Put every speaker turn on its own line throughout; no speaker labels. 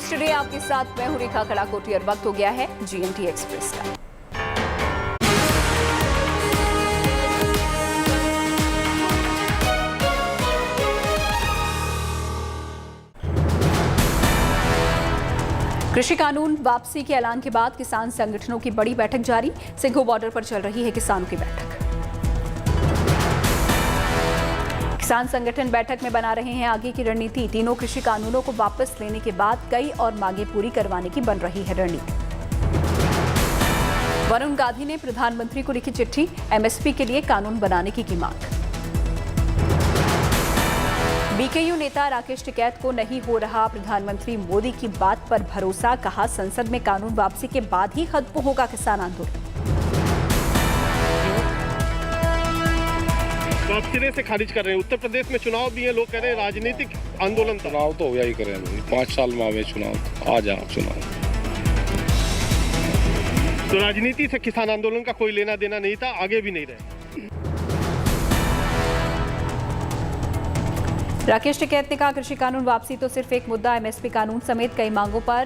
News today आपके साथ मैं हूं रेखा कड़ाकोटी और वक्त हो गया है जीएमटी एक्सप्रेस का। कृषि कानून वापसी के ऐलान के बाद किसान संगठनों की बड़ी बैठक जारी। सिंघू बॉर्डर पर चल रही है किसानों की बैठक। किसान संगठन बैठक में बना रहे हैं आगे की रणनीति। तीनों कृषि कानूनों को वापस लेने के बाद कई और मांगे पूरी करवाने की बन रही है रणनीति। वरुण गांधी ने प्रधानमंत्री को लिखी चिट्ठी, एमएसपी के लिए कानून बनाने की मांग। बीकेयू नेता राकेश टिकैत को नहीं हो रहा प्रधानमंत्री मोदी की बात पर भरोसा, कहा संसद में कानून वापसी के बाद ही खत्म होगा किसान आंदोलन।
आप सिरे से खारिज कर रहे हैं। उत्तर प्रदेश में चुनाव भी है, लोग कह रहे हैं राजनीतिक आंदोलन।
चुनाव तो हो ही करे, 5 साल में आवे चुनाव, आ जाओ चुनाव।
तो राजनीति से किसान आंदोलन का कोई लेना देना नहीं था, आगे भी नहीं रहे।
राकेश टिकैत ने कहा कृषि कानून वापसी तो सिर्फ एक मुद्दा, एमएसपी कानून समेत कई मांगों पर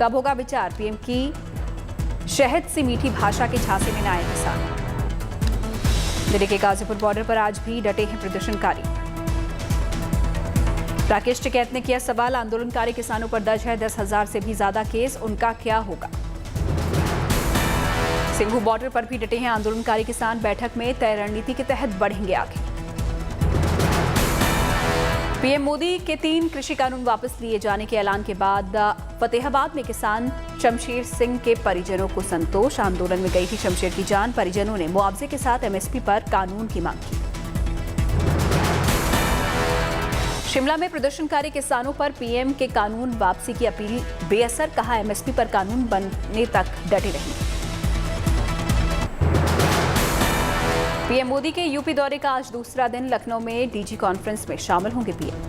कब होगा विचार। पीएम की शहद से मीठी भाषा के झांसे में न आए किसान। दिल्ली के गाजीपुर बॉर्डर पर आज भी डटे हैं प्रदर्शनकारी। राकेश टिकैत ने किया सवाल, आंदोलनकारी किसानों पर दर्ज है 10,000 से भी ज्यादा केस, उनका क्या होगा। सिंघू बॉर्डर पर भी डटे हैं आंदोलनकारी किसान। बैठक में तय रणनीति के तहत बढ़ेंगे आगे। पीएम मोदी के 3 कृषि कानून वापस लिए जाने के ऐलान के बाद फतेहाबाद में किसान शमशेर सिंह के परिजनों को संतोष। आंदोलन में गई थी शमशेर की जान। परिजनों ने मुआवजे के साथ एमएसपी पर कानून की मांग की। शिमला में प्रदर्शनकारी किसानों पर पीएम के कानून वापसी की अपील बेअसर, कहा एमएसपी पर कानून बनने तक डटे रहेंगे। पीएम मोदी के यूपी दौरे का आज दूसरा दिन। लखनऊ में डीजी कॉन्फ्रेंस में शामिल होंगे पीएम।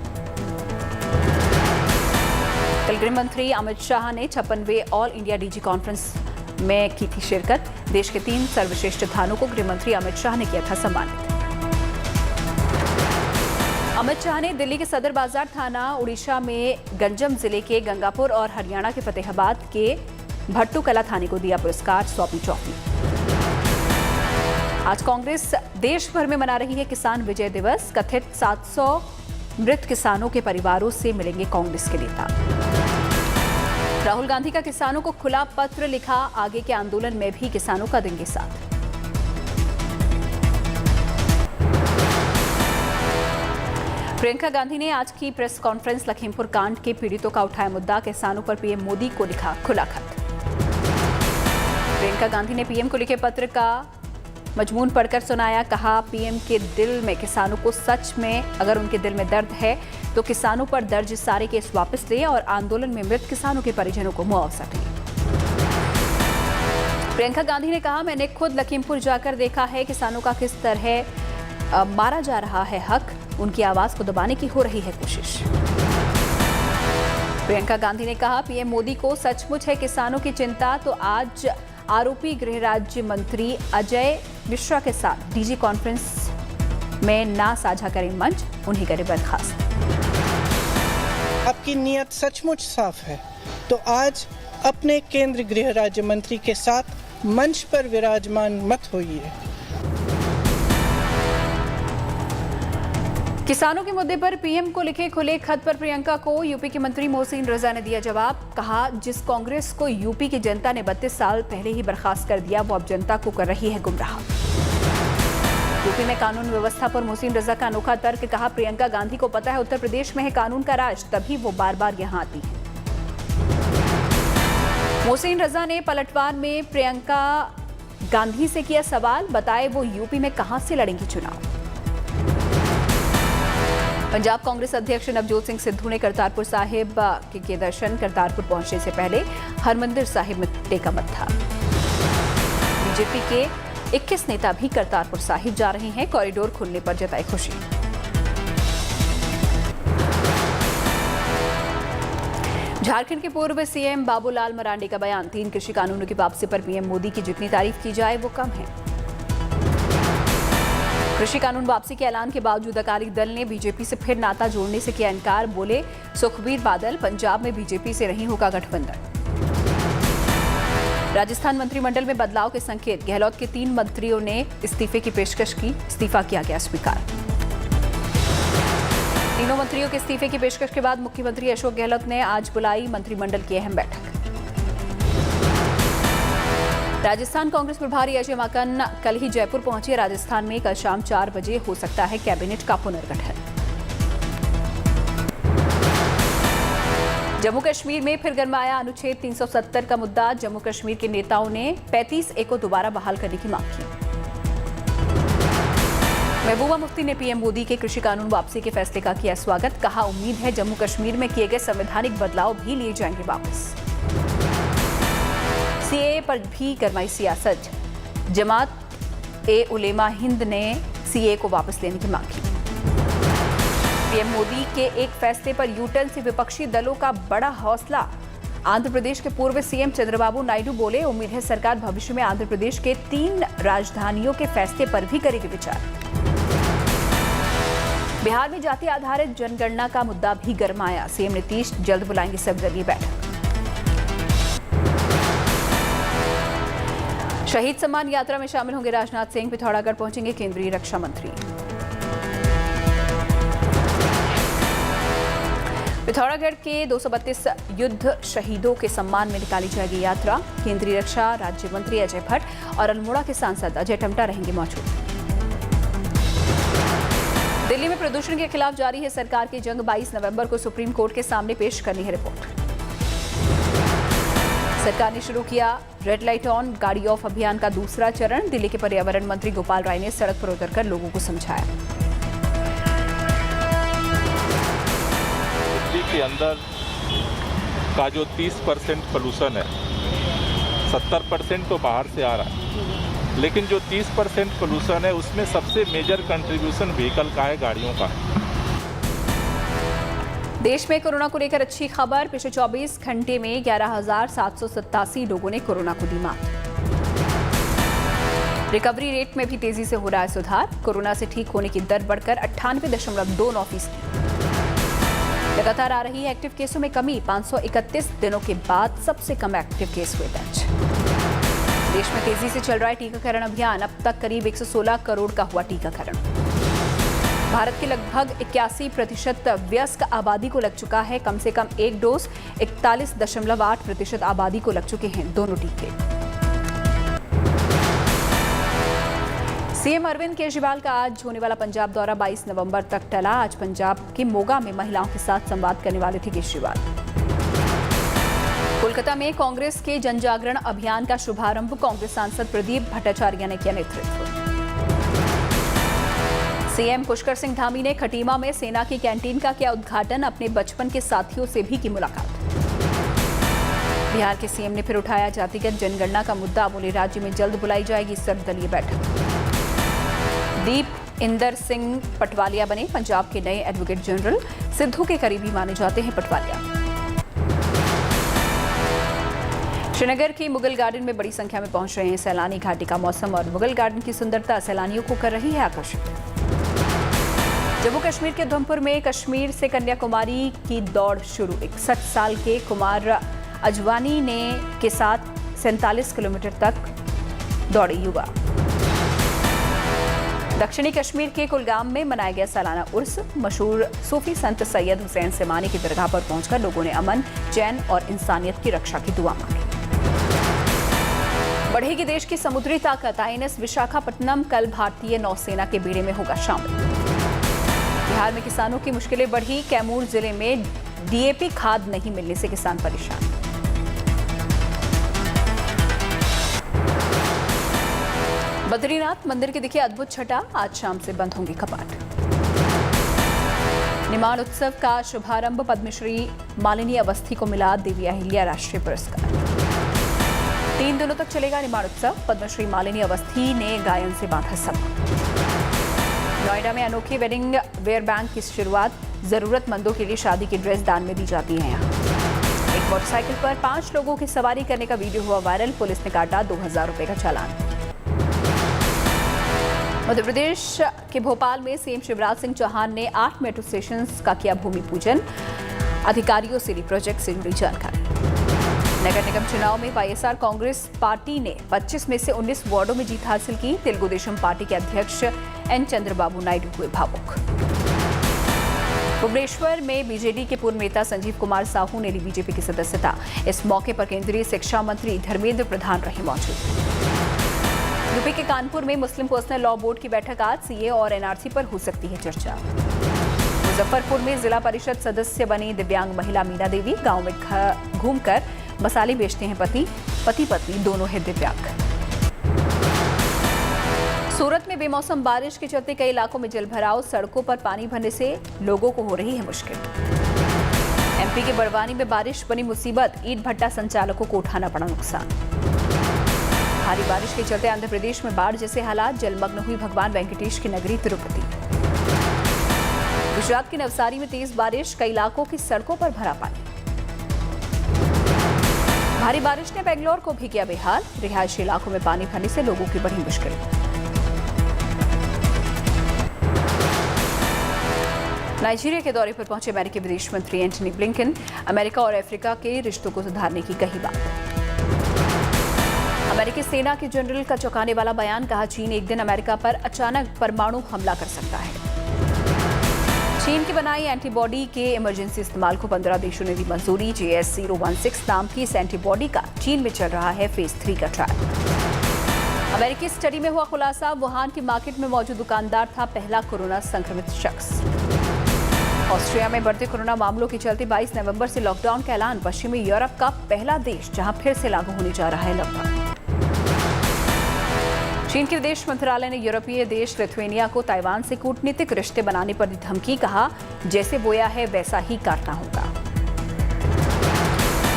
कल गृह मंत्री अमित शाह ने 56वें ऑल इंडिया डीजी कॉन्फ्रेंस में की थी शिरकत। देश के 3 सर्वश्रेष्ठ थानों को गृह मंत्री अमित शाह ने किया था सम्मानित। अमित शाह ने दिल्ली के सदर बाजार थाना, उड़ीसा में गंजम जिले के गंगापुर और हरियाणा के फतेहाबाद के भट्टू कला थाने को दिया पुरस्कार, सौंपी ट्रॉफी। आज कांग्रेस देश भर में मना रही है किसान विजय दिवस। कथित 700 मृत किसानों के परिवारों से मिलेंगे कांग्रेस के नेता। राहुल गांधी का किसानों को खुला पत्र लिखा, आगे के आंदोलन में भी किसानों का देंगे साथ। प्रियंका गांधी ने आज की प्रेस कॉन्फ्रेंस लखीमपुर कांड के पीड़ितों का उठाया मुद्दा, किसानों पर पीएम मोदी को लिखा खुला खत। प्रियंका गांधी ने पीएम को लिखे पत्र का मजमून पढ़कर सुनाया, कहा पीएम के दिल में किसानों को सच में अगर उनके दिल में दर्द है तो किसानों पर दर्ज सारे केस वापस ले और आंदोलन में मृत किसानों के परिजनों को मुआवजा दें। प्रियंका गांधी ने कहा, मैंने खुद लखीमपुर जाकर देखा है किसानों का किस तरह मारा जा रहा है हक, उनकी आवाज को दबाने की हो रही है कोशिश। प्रियंका गांधी ने कहा, पीएम मोदी को सचमुच है किसानों की चिंता तो आज आरोपी गृह राज्य मंत्री अजय मिश्रा के साथ डीजी कॉन्फ्रेंस में ना साझा करें मंच, उन्हीं करें बर्खास्त।
आपकी नीयत सचमुच साफ है तो आज अपने केंद्र गृह राज्य मंत्री के साथ मंच पर विराजमान मत होइए।
किसानों के मुद्दे पर पीएम को लिखे खुले खत पर प्रियंका को यूपी के मंत्री मोहसिन रजा ने दिया जवाब। कहा, जिस कांग्रेस को यूपी की जनता ने 32 साल पहले ही बर्खास्त कर दिया वो अब जनता को कर रही है गुमराह। यूपी में कानून व्यवस्था पर मोहसिन रजा का अनोखा तर्क, कहा प्रियंका गांधी को पता है उत्तर प्रदेश में है कानून का राज, तभी वो बार बार यहां आती है। मोहसिन रजा ने पलटवार में प्रियंका गांधी से किया सवाल, बताए वो यूपी में कहां से लड़ेंगी चुनाव। पंजाब कांग्रेस अध्यक्ष नवजोत सिंह सिद्धू ने करतारपुर साहिब के दर्शन करतारपुर पहुंचने से पहले हरमंदिर साहिब में टेका मत्था। बीजेपी के 21 नेता भी करतारपुर साहिब जा रहे हैं, कॉरिडोर खुलने पर जताई खुशी। झारखंड के पूर्व सीएम बाबूलाल मरांडी का बयान, 3 कृषि कानूनों की वापसी पर पीएम मोदी की जितनी तारीफ की जाए वो कम है। कृषि कानून वापसी के ऐलान के बावजूद अकाली दल ने बीजेपी से फिर नाता जोड़ने से किया इनकार। बोले सुखबीर बादल, पंजाब में बीजेपी से नहीं होगा गठबंधन। राजस्थान मंत्रिमंडल में बदलाव के संकेत। गहलोत के 3 मंत्रियों ने इस्तीफे की पेशकश की, इस्तीफा किया गया स्वीकार। तीनों मंत्रियों के इस्तीफे की पेशकश के बाद मुख्यमंत्री अशोक गहलोत ने आज बुलाई मंत्रिमंडल की अहम बैठक। राजस्थान कांग्रेस प्रभारी अजय माकन कल ही जयपुर पहुंचे। राजस्थान में कल शाम 4 बजे हो सकता है कैबिनेट का पुनर्गठन। जम्मू कश्मीर में फिर गरमाया अनुच्छेद 370 का मुद्दा। जम्मू कश्मीर के नेताओं ने 35A को दोबारा बहाल करने की मांग की। महबूबा मुफ्ती ने पीएम मोदी के कृषि कानून वापसी के फैसले का किया स्वागत। कहा उम्मीद है जम्मू कश्मीर में किए गए संवैधानिक बदलाव भी लिए जाएंगे वापस। सीएए पर भी गरमाई सियासत। जमात ए उलेमा हिंद ने सीएए को वापस लेने की मांग की। पीएम मोदी के एक फैसले पर यूटर्न से विपक्षी दलों का बड़ा हौसला। आंध्र प्रदेश के पूर्व सीएम चंद्रबाबू नायडू बोले उम्मीद है सरकार भविष्य में आंध्र प्रदेश के 3 राजधानियों के फैसले पर भी करेगी विचार। बिहार में जाति आधारित जनगणना का मुद्दा भी गरमाया। सीएम नीतीश जल्द बुलाएंगे सर्वदलीय बैठक। शहीद सम्मान यात्रा में शामिल होंगे राजनाथ सिंह। पिथौरागढ़ पहुंचेंगे केंद्रीय रक्षा मंत्री। पिथौरागढ़ के 232 युद्ध शहीदों के सम्मान में निकाली जाएगी यात्रा। केंद्रीय रक्षा राज्य मंत्री अजय भट्ट और अल्मोड़ा के सांसद अजय टम्टा रहेंगे मौजूद। दिल्ली में प्रदूषण के खिलाफ जारी है सरकार की जंग। 22 नवंबर को सुप्रीम कोर्ट के सामने पेश करनी है रिपोर्ट। सरकार ने शुरू किया रेड लाइट ऑन गाड़ी ऑफ अभियान का दूसरा चरण। दिल्ली के पर्यावरण मंत्री गोपाल राय ने सड़क पर उतरकर लोगों को समझाया।
दिल्ली के अंदर का जो 30% पोल्यूशन है, 70% तो बाहर से आ रहा है, लेकिन जो 30% पोल्यूशन है उसमें सबसे मेजर कंट्रीब्यूशन व्हीकल का है, गाड़ियों का है।
देश में कोरोना को लेकर अच्छी खबर। पिछले 24 घंटे में 11,787 लोगों ने कोरोना को दी मात। रिकवरी रेट में भी तेजी से हो रहा है सुधार। कोरोना से ठीक होने की दर बढ़कर 98.29%। लगातार आ रही है एक्टिव केसों में कमी। 531 दिनों के बाद सबसे कम एक्टिव केस हुए दर्ज। देश में तेजी से चल रहा है टीकाकरण अभियान। अब तक करीब 116 करोड़ का हुआ टीकाकरण। भारत के लगभग 81% वयस्क आबादी को लग चुका है कम से कम एक डोज। 41.8% आबादी को लग चुके हैं दोनों टीके। सीएम अरविंद केजरीवाल का आज होने वाला पंजाब दौरा 22 नवंबर तक टला। आज पंजाब के मोगा में महिलाओं के साथ संवाद करने वाले थे केजरीवाल। कोलकाता में कांग्रेस के जनजागरण अभियान का शुभारंभ कांग्रेस सांसद प्रदीप भट्टाचार्य ने किया नेतृत्व। सीएम पुष्कर सिंह धामी ने खटीमा में सेना की कैंटीन का किया उद्घाटन। अपने बचपन के साथियों से भी की मुलाकात। बिहार के सीएम ने फिर उठाया जातिगत जनगणना का मुद्दा। बोले राज्य में जल्द बुलाई जाएगी सर्वदलीय बैठक। दीप इंदर सिंह पटवालिया बने पंजाब के नए एडवोकेट जनरल। सिद्धू के करीबी माने जाते हैं पटवालिया। श्रीनगर की मुगल गार्डन में बड़ी संख्या में पहुंच रहे हैं सैलानी। घाटी का मौसम और मुगल गार्डन की सुंदरता सैलानियों को कर रही है आकर्षित। जम्मू कश्मीर के उधमपुर में कश्मीर से कन्याकुमारी की दौड़ शुरू। 61 साल के कुमार अजवानी ने के साथ 47 किलोमीटर तक दौड़े युवा। दक्षिणी कश्मीर के कुलगाम में मनाया गया सालाना उर्स। मशहूर सूफी संत सैयद हुसैन सिमानी की दरगाह पर पहुंचकर लोगों ने अमन, चैन और इंसानियत की रक्षा की दुआ मांगी। बढ़ेगी देश की समुद्री ताकत। आईएनएस विशाखापट्टनम कल भारतीय नौसेना के बेड़े में होगा शामिल। बिहार में किसानों की मुश्किलें बढ़ी। कैमूर जिले में डीएपी खाद नहीं मिलने से किसान परेशान। बद्रीनाथ मंदिर की दिखी अद्भुत छटा। आज शाम से बंद होंगे कपाट। निमाड़ उत्सव का शुभारंभ पद्मश्री मालिनी अवस्थी को मिला देवी अहिल्या राष्ट्रीय पुरस्कार। 3 दिनों तक चलेगा निमाड़ उत्सव। पद्मश्री मालिनी अवस्थी ने गायन से बांधा सबक। नोएडा में अनोखी वेडिंग वेयर बैंक की शुरुआत। जरूरतमंदों के लिए शादी की ड्रेस दान में दी जाती है यहाँ। एक मोटरसाइकिल पर 5 लोगों की सवारी करने का वीडियो हुआ वायरल। पुलिस ने काटा 2000 रुपए का चालान। मध्य प्रदेश के भोपाल में सीएम शिवराज सिंह चौहान ने 8 मेट्रो स्टेशन का किया भूमि पूजन। अधिकारियों से ली प्रोजेक्ट से जुड़ी जानकारी। नगर निगम चुनाव में वाईएसआर कांग्रेस पार्टी ने 25 में से 19 वार्डों में जीत हासिल की। तेलुगु देशम पार्टी के अध्यक्ष एन चंद्रबाबू नायडू हुए भावुक। भुवनेश्वर में बीजेडी के पूर्व नेता संजीव कुमार साहू ने ली बीजेपी की सदस्यता। इस मौके पर केंद्रीय शिक्षा मंत्री धर्मेंद्र प्रधान रहे मौजूद। यूपी के कानपुर में मुस्लिम पर्सनल लॉ बोर्ड की बैठक आज। सीए और एनआरसी पर हो सकती है चर्चा। मुजफ्फरपुर में जिला परिषद सदस्य बनी दिव्यांग महिला मीना देवी। गांव में घूमकर मसाले बेचते हैं पति पत्नी दोनों है दिव्यांग। सूरत में बेमौसम बारिश के चलते कई इलाकों में जलभराव। सड़कों पर पानी भरने से लोगों को हो रही है मुश्किल। एमपी के बड़वानी में बारिश बनी मुसीबत। ईंट भट्टा संचालकों को उठाना पड़ा नुकसान। भारी बारिश के चलते आंध्र प्रदेश में बाढ़ जैसे हालात। जलमग्न हुई भगवान वेंकटेश की नगरी तिरुपति। गुजरात के नवसारी में तेज बारिश। कई इलाकों की सड़कों पर भरा पानी। भारी बारिश ने बेंगलोर को भी किया बेहाल। रिहायशी इलाकों में पानी भरने से लोगों की बढ़ी मुश्किल। नाइजीरिया के दौरे पर पहुंचे अमेरिकी विदेश मंत्री एंटनी ब्लिंकन। अमेरिका और अफ्रीका के रिश्तों को सुधारने की कही बात। अमेरिकी सेना के जनरल का चौंकाने वाला बयान। कहा चीन एक दिन अमेरिका पर अचानक परमाणु हमला कर सकता है। चीन की बनाई एंटीबॉडी के इमरजेंसी इस्तेमाल को 15 देशों ने दी मंजूरी। JS016 नाम की इस एंटीबॉडी का चीन में चल रहा है फेज 3 का ट्रायल। अमेरिकी स्टडी में हुआ खुलासा। वुहान की मार्केट में मौजूद दुकानदार था पहला कोरोना संक्रमित शख्स। ऑस्ट्रिया में बढ़ते कोरोना मामलों के चलते 22 नवंबर से लॉकडाउन का ऐलान। पश्चिमी यूरोप का पहला देश जहां फिर से लागू होने जा रहा है लॉकडाउन। चीन के विदेश मंत्रालय ने यूरोपीय देश लिथुआनिया को ताइवान से कूटनीतिक रिश्ते बनाने पर दी धमकी। कहा जैसे बोया है वैसा ही काटना होगा।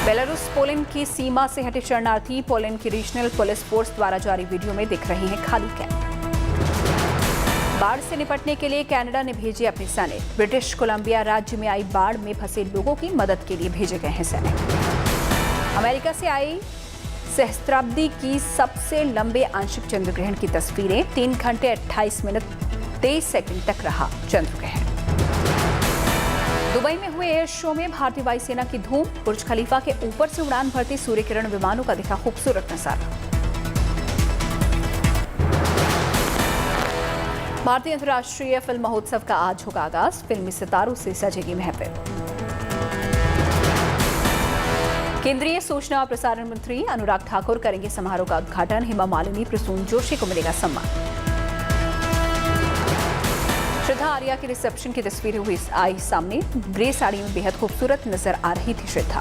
बेलारूस पोलैंड की सीमा से हटे शरणार्थी। पोलैंड की रीजनल पुलिस फोर्स द्वारा जारी वीडियो में दिख रहे हैं खाली कैंप। बाढ़ से निपटने के लिए कनाडा ने भेजे अपने सैनिक। ब्रिटिश कोलंबिया राज्य में आई बाढ़ में फंसे लोगों की मदद के लिए भेजे गए हैं सैनिक। अमेरिका से आई सहस्त्राब्दी की सबसे लंबे आंशिक चंद्रग्रहण की तस्वीरें। 3 घंटे 28 मिनट 23 सेकंड तक रहा चंद्रग्रहण। दुबई में हुए एयर शो में भारतीय वायुसेना की धूम। बुर्ज खलीफा के ऊपर से उड़ान भरती सूर्य किरण विमानों का दिखा खूबसूरत नजारा। भारतीय अंतर्राष्ट्रीय फिल्म महोत्सव का आज होगा आगाज। फिल्मी सितारों से सजेगी महफिल। केंद्रीय सूचना और प्रसारण मंत्री अनुराग ठाकुर करेंगे समारोह का उद्घाटन। हेमा मालिनी प्रसून जोशी को मिलेगा सम्मान। श्रद्धा आर्या के रिसेप्शन की तस्वीरें हुई आई सामने। ग्रे साड़ी में बेहद खूबसूरत नजर आ रही थी श्रद्धा।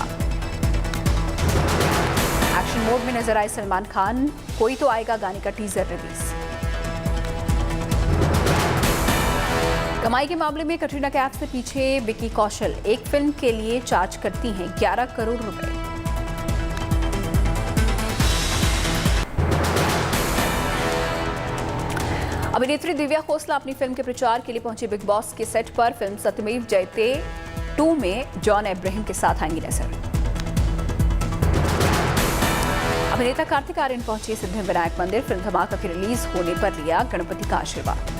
एक्शन मोड में नजर आए सलमान खान। कोई तो आएगा गाने का टीजर रिलीज। कमाई के मामले में कटरीना कैफ से पीछे विकी कौशल। एक फिल्म के लिए चार्ज करती हैं 11 करोड़ रुपए। अभिनेत्री दिव्या खोसला अपनी फिल्म के प्रचार के लिए पहुंची बिग बॉस के सेट पर। फिल्म सत्यमेव जयते 2 में जॉन अब्राहम के साथ आएंगी नजर। अभिनेता कार्तिक आर्यन पहुंचे सिद्धिविनायक मंदिर। फिल्म धमाका की रिलीज होने पर लिया गणपति का आशीर्वाद।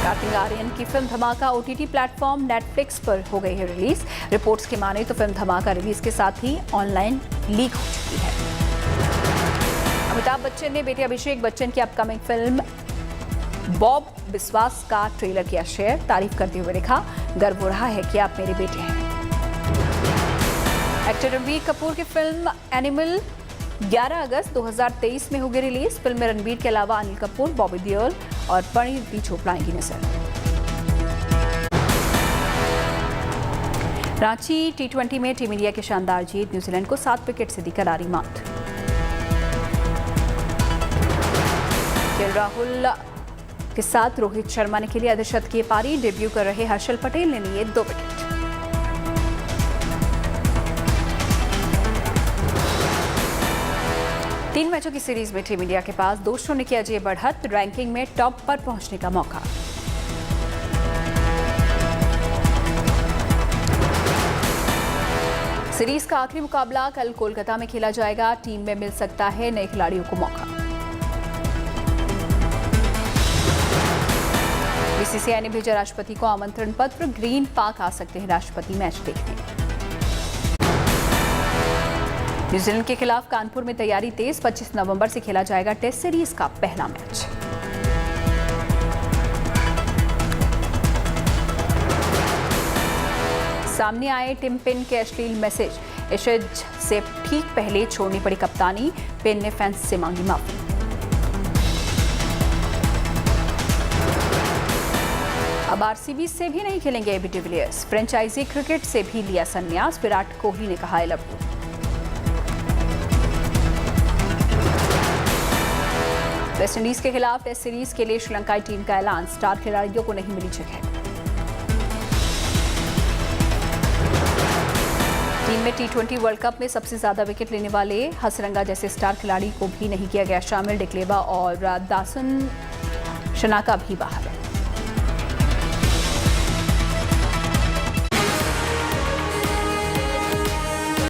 कार्तिक आर्यन की फिल्म धमाका OTT प्लेटफॉर्म नेटफ्लिक्स पर हो गई है रिलीज। रिपोर्ट्स की माने तो फिल्म धमाका रिलीज के साथ ही ऑनलाइन लीक हो चुकी है। अमिताभ बच्चन ने बेटे अभिषेक बच्चन की अपकमिंग फिल्म बॉब बिस्वास का ट्रेलर किया शेयर। तारीफ करते हुए लिखा गर्व हो रहा है कि आप मेरे बेटे हैं। एक्टर रणबीर कपूर की फिल्म एनिमल 11 अगस्त 2023 में होगी रिलीज। फिल्म में रणबीर के अलावा अनिल कपूर, बॉबी देओल और परिणीति चोपड़ा आएंगी नजर। रांची T20 में टीम इंडिया की शानदार जीत। न्यूजीलैंड को 7 विकेट से दी करारी मात। राहुल के साथ रोहित शर्मा ने खेली अर्धशतकीय पारी। डेब्यू कर रहे हर्षल पटेल ने लिए 2 विकेट। तीन मैचों की सीरीज में टीम इंडिया के पास 2 शून्य की अजय बढ़त। रैंकिंग में टॉप पर पहुंचने का मौका। सीरीज का आखिरी मुकाबला कल कोलकाता में खेला जाएगा। टीम में मिल सकता है नए खिलाड़ियों को मौका। बीसीसीआई ने भेजा राष्ट्रपति को आमंत्रण पत्र, ग्रीन पार्क आ सकते हैं राष्ट्रपति मैच देखने। न्यूजीलैंड के खिलाफ कानपुर में तैयारी तेज, 25 नवंबर से खेला जाएगा टेस्ट सीरीज का पहला मैच। सामने आए टिम पेन के अश्लील मैसेज, एशेज से ठीक पहले छोड़नी पड़ी कप्तानी, पेन ने फैंस से मांगी माफी। अब आरसीबी से भी नहीं खेलेंगे एबी डिविलियर्स, फ्रेंचाइजी क्रिकेट से भी लिया संन्यास, विराट कोहली ने कहा आई लव यू। वेस्टइंडीज के खिलाफ टेस्ट सीरीज के लिए श्रीलंकाई टीम का ऐलान, स्टार खिलाड़ियों को नहीं मिली जगह। टीम में टी20 वर्ल्ड कप में सबसे ज्यादा विकेट लेने वाले हसरंगा जैसे स्टार खिलाड़ी को भी नहीं किया गया शामिल, डिक्लेवा और दासन शनाका भी बाहर है।